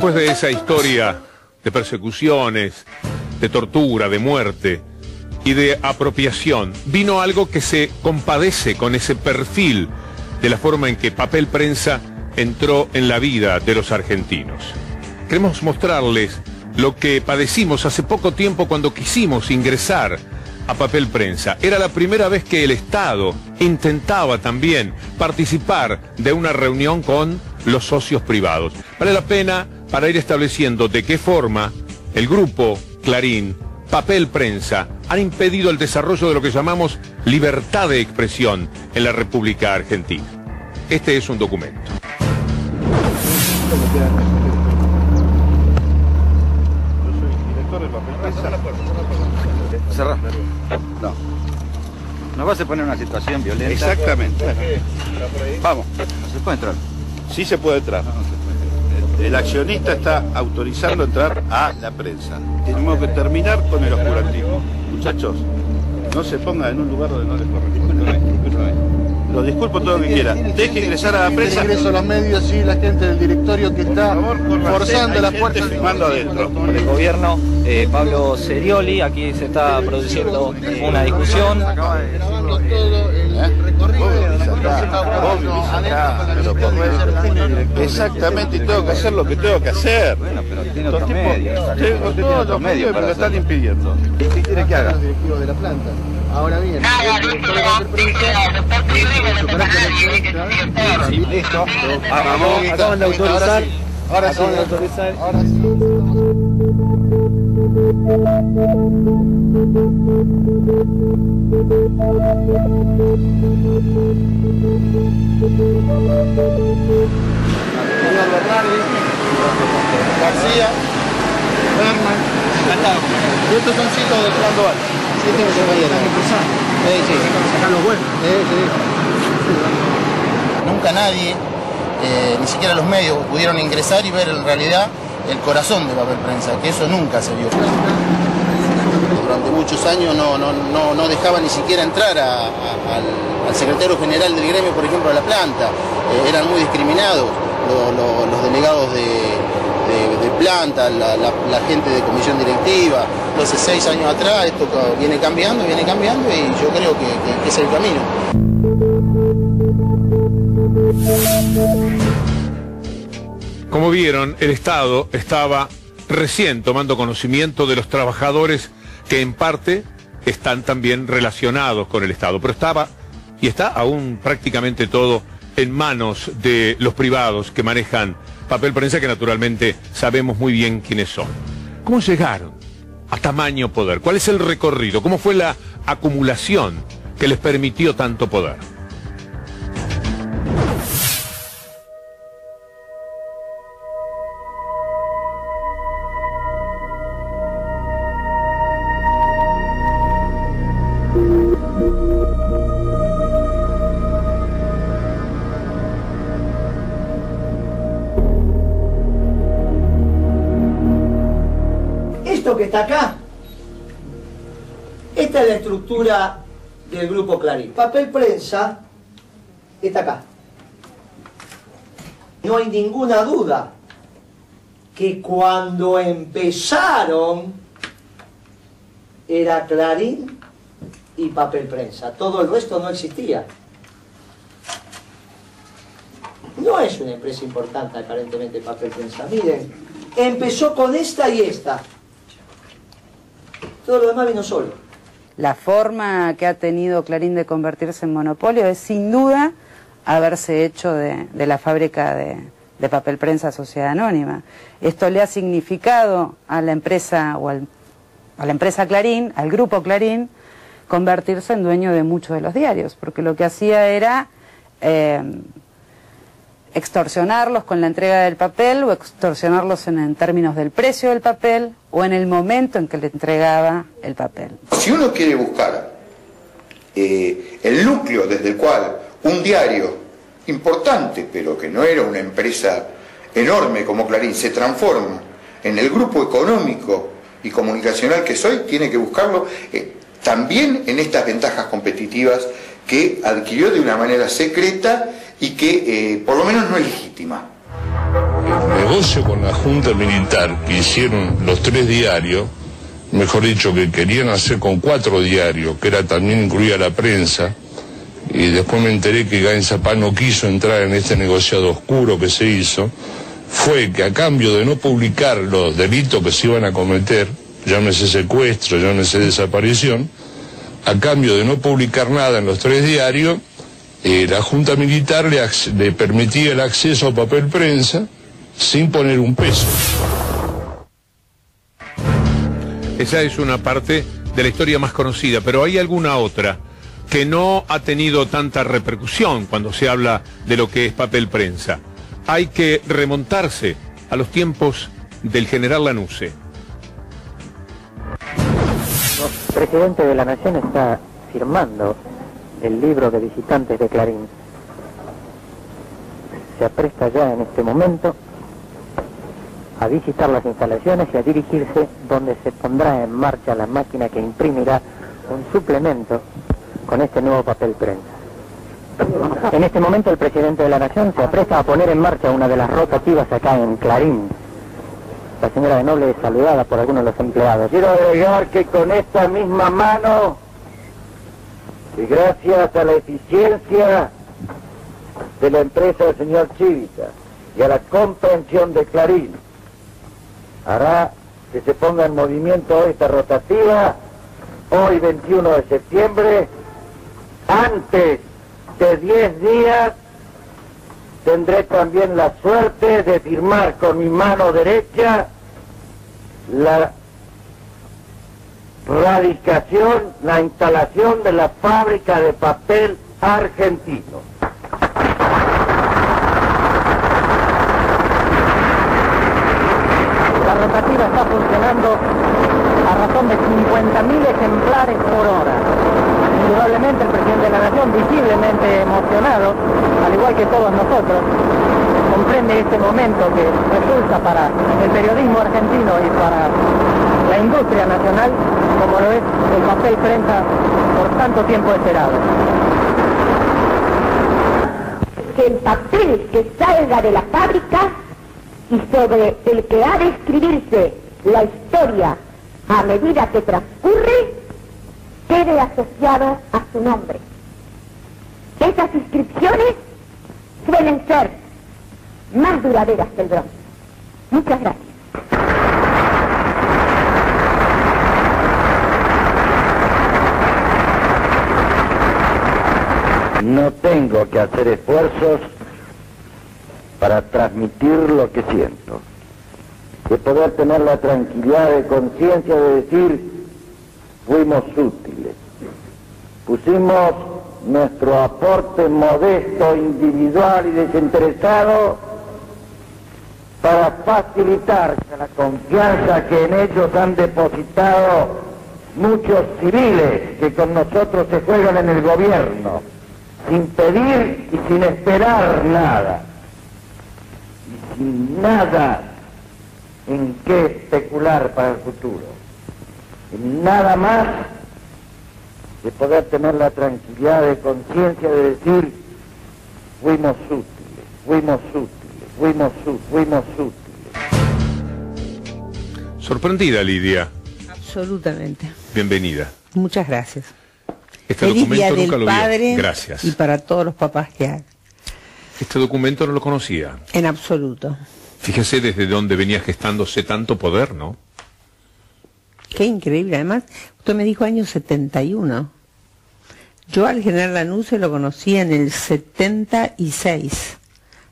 Después de esa historia de persecuciones, de tortura, de muerte y de apropiación, vino algo que se compadece con ese perfil de la forma en que Papel Prensa entró en la vida de los argentinos. Queremos mostrarles lo que padecimos hace poco tiempo cuando quisimos ingresar a Papel Prensa. Era la primera vez que el Estado intentaba también participar de una reunión con los socios privados. Vale la pena para ir estableciendo de qué forma el grupo Clarín, Papel Prensa, han impedido el desarrollo de lo que llamamos libertad de expresión en la República Argentina. Este es un documento. Cerrá. No. Nos vas a poner en una situación violenta. Exactamente. Vamos. ¿No se puede entrar? Sí se puede entrar. El accionista está autorizando entrar a la prensa. Tenemos que terminar con el oscurantismo. Muchachos, no se pongan en un lugar donde no les corresponde. Lo disculpo todo lo que quiera. Deje ingresar a la prensa. Ingreso a los medios y la gente del directorio que está forzando las puertas. Firmando adentro. El gobierno, Pablo Serioli, aquí se está produciendo una discusión. Exactamente, y tengo que hacer lo que tengo que hacer. Bueno, pero tiene otros medios. Tengo todos los medios, pero me lo están impidiendo. ¿Qué quiere que haga? Directivo de la planta. Ahora bien, Listo. Acaban de autorizar. ahora sí. García, Berman, y estos son chicos de Sandoval. Nunca nadie, ni siquiera los medios, pudieron ingresar y ver en realidad el corazón de Papel Prensa, que eso nunca se vio. Durante muchos años no dejaba ni siquiera entrar al secretario general del gremio, por ejemplo, a la planta. Eran muy discriminados los delegados de planta, la gente de comisión directiva. Entonces 6 años atrás esto viene cambiando y yo creo que es el camino. Como vieron, el Estado estaba recién tomando conocimiento de los trabajadores que en parte están también relacionados con el Estado, pero estaba y está aún prácticamente todo en manos de los privados que manejan Papel Prensa, que naturalmente sabemos muy bien quiénes son. ¿Cómo llegaron a tamaño poder? ¿Cuál es el recorrido? ¿Cómo fue la acumulación que les permitió tanto poder? Esto que está acá, esta es la estructura del grupo Clarín. Papel Prensa está acá. No hay ninguna duda que cuando empezaron era Clarín y Papel Prensa. Todo el resto no existía. No es una empresa importante aparentemente Papel Prensa. Miren, empezó con esta y esta. Todo lo demás vino solo. La forma que ha tenido Clarín de convertirse en monopolio es sin duda haberse hecho de la fábrica de Papel Prensa Sociedad Anónima. Esto le ha significado a la empresa a la empresa Clarín, al grupo Clarín, convertirse en dueño de muchos de los diarios, porque lo que hacía era extorsionarlos con la entrega del papel o extorsionarlos en términos del precio del papel o en el momento en que le entregaba el papel. Si uno quiere buscar el núcleo desde el cual un diario importante, pero que no era una empresa enorme como Clarín, se transforma en el grupo económico y comunicacional que soy, tiene que buscarlo también en estas ventajas competitivas que adquirió de una manera secreta y que por lo menos no es legítima. negocio con la Junta Militar que hicieron los 3 diarios, mejor dicho, que querían hacer con 4 diarios, que era también incluida la prensa, y después me enteré que Gain Zapá no quiso entrar en este negociado oscuro que se hizo, fue que a cambio de no publicar los delitos que se iban a cometer, llámese secuestro, llámese desaparición, a cambio de no publicar nada en los 3 diarios, la Junta Militar le permitía el acceso a papel prensa sin poner un peso. Esa es una parte de la historia más conocida, pero ¿hay alguna otra que no ha tenido tanta repercusión cuando se habla de lo que es papel prensa? Hay que remontarse a los tiempos del general Lanusse. El presidente de la Nación está firmando el libro de visitantes de Clarín. Se apresta ya en este momento a visitar las instalaciones y a dirigirse donde se pondrá en marcha la máquina que imprimirá un suplemento con este nuevo papel prensa. En este momento el presidente de la Nación se apresta a poner en marcha una de las rotativas acá en Clarín. La señora de Noble es saludada por algunos de los empleados. Quiero agregar que con esta misma mano, y gracias a la eficiencia de la empresa del señor Chivita y a la comprensión de Clarín, hará que se ponga en movimiento esta rotativa hoy 21 de septiembre. Antes de 10 días tendré también la suerte de firmar con mi mano derecha la radicación, la instalación de la fábrica de papel argentino. La rotativa está funcionando a razón de 50.000 ejemplares por hora. Indudablemente el presidente de la Nación, visiblemente emocionado, al igual que todos nosotros, comprende este momento que resulta para el periodismo argentino y para la industria nacional, como lo es el papel prensa por tanto tiempo esperado. Que el papel que salga de la fábrica y sobre el que ha de escribirse la historia a medida que transcurre, quede asociado a su nombre. Esas inscripciones suelen ser más duraderas que el bronce. Muchas gracias. No tengo que hacer esfuerzos para transmitir lo que siento, de poder tener la tranquilidad de conciencia de decir: fuimos útiles, pusimos nuestro aporte modesto, individual y desinteresado para facilitar la confianza que en ellos han depositado muchos civiles que con nosotros se juegan en el gobierno, sin pedir y sin esperar nada, y sin nada en qué especular para el futuro, y nada más de poder tener la tranquilidad de conciencia de decir: fuimos útiles, fuimos útiles, fuimos útiles. Sorprendida, Lidia. Absolutamente. Bienvenida. Muchas gracias. Este Feliz documento Día nunca del lo Padre. vi. Gracias. Y para todos los papás que hay. Este documento no lo conocía. En absoluto. Fíjese desde dónde venía gestándose tanto poder, ¿no? Qué increíble. Además, usted me dijo año 71. Yo al general Lanusse lo conocí en el 76,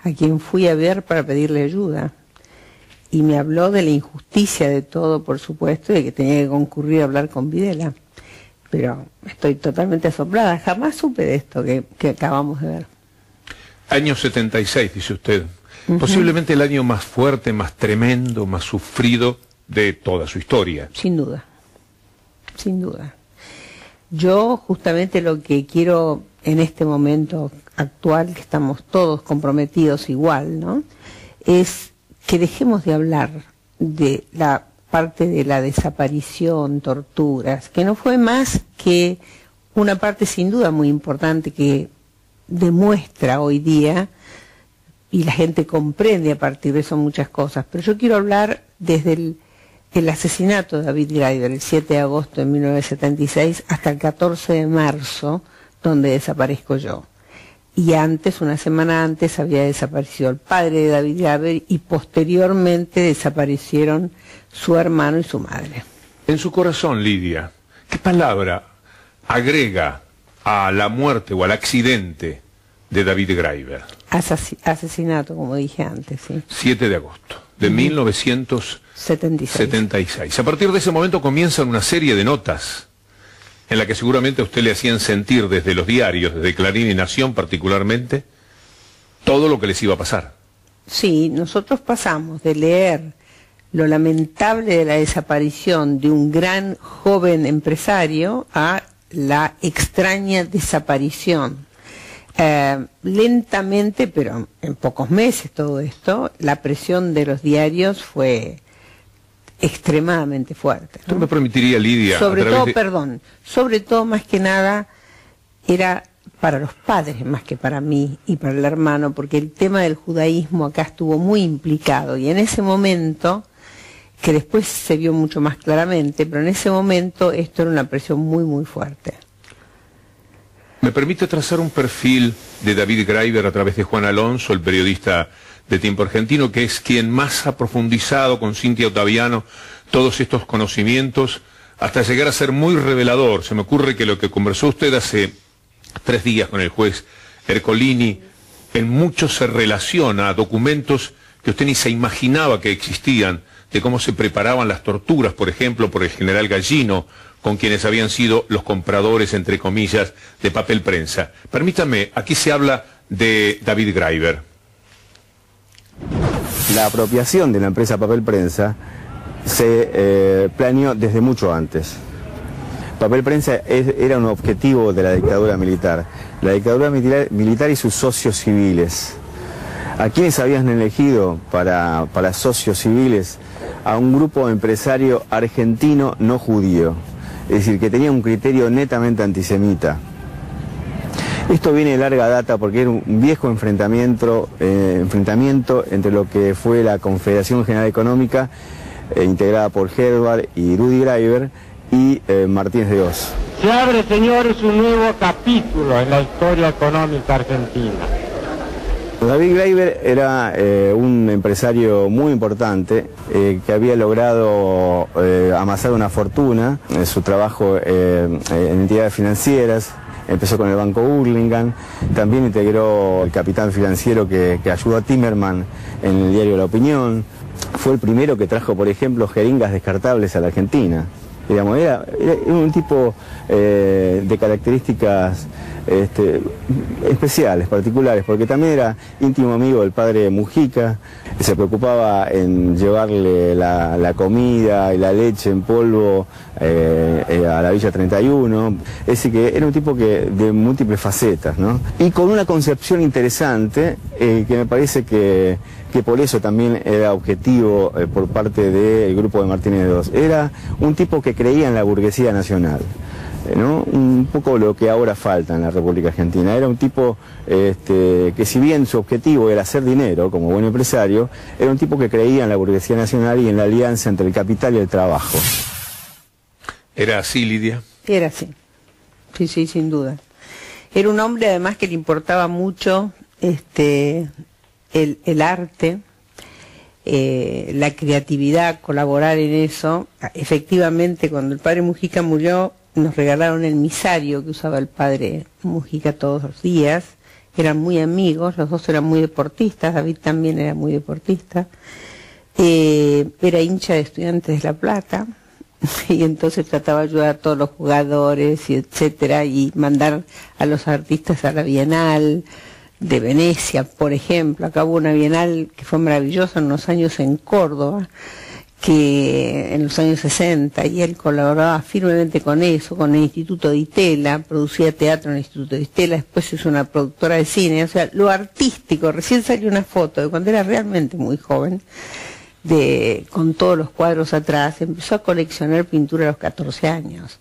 a quien fui a ver para pedirle ayuda. Y me habló de la injusticia de todo, por supuesto, y de que tenía que concurrir a hablar con Videla. Pero estoy totalmente asombrada. Jamás supe de esto que acabamos de ver. Año 76, dice usted. Posiblemente el año más fuerte, más tremendo, más sufrido de toda su historia. Sin duda. Sin duda. Yo justamente lo que quiero en este momento actual, que estamos todos comprometidos igual, ¿no?, es que dejemos de hablar de la parte de la desaparición, torturas, que no fue más que una parte sin duda muy importante que demuestra hoy día y la gente comprende a partir de eso muchas cosas, pero yo quiero hablar desde el asesinato de David Graeber, el 7 de agosto de 1976, hasta el 14 de marzo, donde desaparezco yo. Y antes, una semana antes, había desaparecido el padre de David Graeber y posteriormente desaparecieron su hermano y su madre. En su corazón, Lidia, ¿qué palabra agrega a la muerte o al accidente de David Graeber? Asesinato, como dije antes, sí. 7 de agosto de 1976. A partir de ese momento comienzan una serie de notas en la que seguramente a usted le hacían sentir desde los diarios, desde Clarín y Nación particularmente, todo lo que les iba a pasar. Sí, nosotros pasamos de leer lo lamentable de la desaparición de un gran joven empresario a la extraña desaparición. Lentamente, pero en pocos meses todo esto, la presión de los diarios fue extremadamente fuerte, ¿no? ¿Tú me permitiría, Lidia? Sobre todo más que nada era para los padres más que para mí y para el hermano, porque el tema del judaísmo acá estuvo muy implicado y en ese momento, que después se vio mucho más claramente, pero en ese momento esto era una presión muy muy fuerte. ¿Me permite trazar un perfil de David Graeber a través de Juan Alonso, el periodista de Tiempo Argentino, que es quien más ha profundizado con Cintia Ottaviano todos estos conocimientos, hasta llegar a ser muy revelador? Se me ocurre que lo que conversó usted hace 3 días con el juez Ercolini, en mucho se relaciona a documentos que usted ni se imaginaba que existían, de cómo se preparaban las torturas, por ejemplo, por el general Gallino, con quienes habían sido los compradores, entre comillas, de papel prensa. Permítame, aquí se habla de David Graeber. La apropiación de la empresa Papel Prensa se planeó desde mucho antes. Papel Prensa era un objetivo de la dictadura militar. La dictadura militar y sus socios civiles. ¿A quiénes habían elegido para socios civiles? A un grupo empresario argentino no judío. Es decir, que tenía un criterio netamente antisemita. Esto viene de larga data porque era un viejo enfrentamiento entre lo que fue la Confederación General Económica, integrada por Herbar y Rudy Graeber, y Martínez de Oz. Se abre, señores, un nuevo capítulo en la historia económica argentina. David Graeber era un empresario muy importante que había logrado amasar una fortuna en su trabajo en entidades financieras. Empezó con el Banco Burlingame, también integró el capital financiero que ayudó a Timerman en el diario La Opinión. Fue el primero que trajo, por ejemplo, jeringas descartables a la Argentina. Digamos, era un tipo de características especiales, particulares, porque también era íntimo amigo del padre Mujica, se preocupaba en llevarle la comida y la leche en polvo a la Villa 31, es decir, que era un tipo de múltiples facetas, ¿no? Y con una concepción interesante, que me parece que por eso también era objetivo por parte del grupo de Martínez de Oz. Era un tipo que creía en la burguesía nacional, ¿no? Un poco lo que ahora falta en la República Argentina. Era un tipo que, si bien su objetivo era hacer dinero como buen empresario, era un tipo que creía en la burguesía nacional y en la alianza entre el capital y el trabajo. ¿Era así, Lidia? Era así, sí, sin duda. Era un hombre además que le importaba mucho el arte, la creatividad, colaborar en eso. Efectivamente, cuando el padre Mujica murió, nos regalaron el misario que usaba el padre Mujica todos los días. Eran muy amigos, los dos eran muy deportistas, David también era muy deportista. Era hincha de Estudiantes de La Plata, y entonces trataba de ayudar a todos los jugadores, y etcétera, y mandar a los artistas a la Bienal de Venecia, por ejemplo. Acá hubo una Bienal que fue maravillosa en unos años en Córdoba, que en los años 60, y él colaboraba firmemente con eso, con el Instituto de Itela, producía teatro en el Instituto de Itela, después es una productora de cine, o sea, lo artístico. Recién salió una foto de cuando era realmente muy joven, con todos los cuadros atrás. Empezó a coleccionar pintura a los 14 años.